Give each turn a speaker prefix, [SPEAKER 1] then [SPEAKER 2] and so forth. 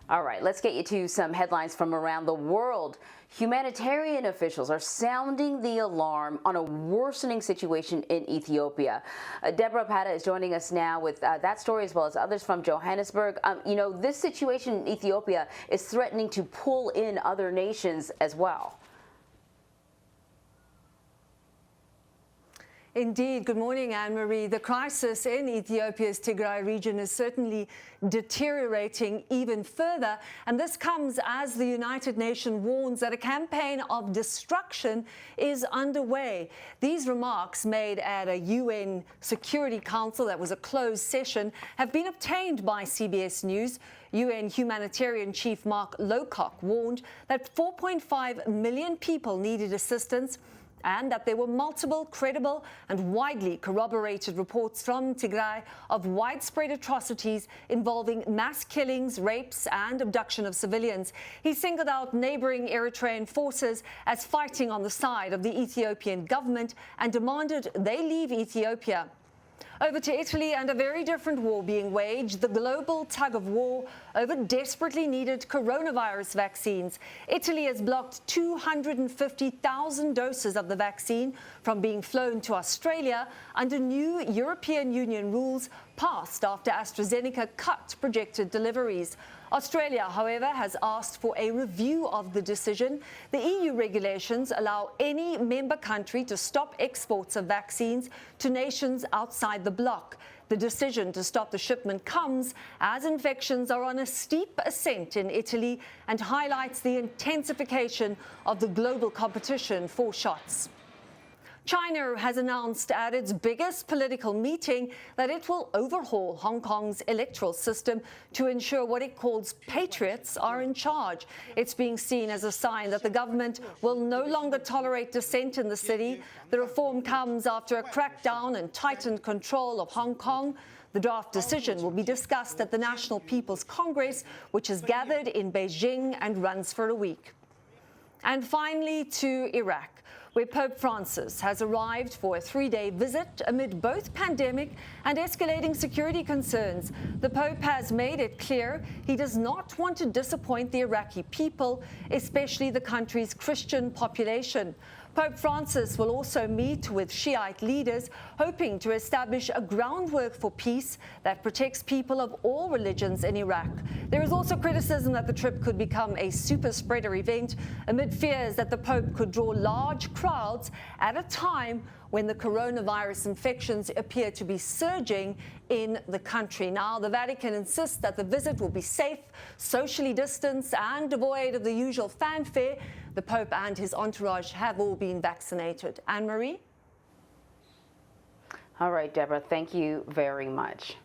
[SPEAKER 1] All right, let's get you to some headlines from around the world. Humanitarian officials are sounding the alarm on a worsening situation in Ethiopia. Debora Patta is joining us now with that story as well as others from Johannesburg. This situation in Ethiopia is threatening to pull in other nations as well.
[SPEAKER 2] Indeed. Good morning, Anne-Marie. The crisis in Ethiopia's Tigray region is certainly deteriorating even further, and this comes as the United Nations warns that a campaign of destruction is underway. These remarks, made at a UN Security Council that was a closed session, have been obtained by CBS News. UN humanitarian chief Mark Lowcock warned that 4.5 million people needed assistance, and that there were multiple credible and widely corroborated reports from Tigray of widespread atrocities involving mass killings, rapes and abduction of civilians. He singled out neighboring Eritrean forces as fighting on the side of the Ethiopian government and demanded they leave Ethiopia. Over to Italy, and a very different war being waged, the global tug of war over desperately needed coronavirus vaccines. Italy has blocked 250,000 doses of the vaccine from being flown to Australia under new European Union rules passed after AstraZeneca cut projected deliveries. Australia, however, has asked for a review of the decision. The EU regulations allow any member country to stop exports of vaccines to nations outside the bloc. The decision to stop the shipment comes as infections are on a steep ascent in Italy and highlights the intensification of the global competition for shots. China has announced at its biggest political meeting that it will overhaul Hong Kong's electoral system to ensure what it calls patriots are in charge. It's being seen as a sign that the government will no longer tolerate dissent in the city. The reform comes after a crackdown and tightened control of Hong Kong. The draft decision will be discussed at the National People's Congress, which is gathered in Beijing and runs for a week. And finally, to Iraq, where Pope Francis has arrived for a 3-day visit amid both pandemic and escalating security concerns. The Pope has made it clear he does not want to disappoint the Iraqi people, especially the country's Christian population. Pope Francis will also meet with Shiite leaders, hoping to establish a groundwork for peace that protects people of all religions in Iraq. There is also criticism that the trip could become a super spreader event amid fears that the Pope could draw large crowds at a time when the coronavirus infections appear to be surging in the country. Now, the Vatican insists that the visit will be safe, socially distanced and devoid of the usual fanfare. The Pope and his entourage have all been vaccinated. Anne-Marie?
[SPEAKER 1] All right, Deborah, thank you very much.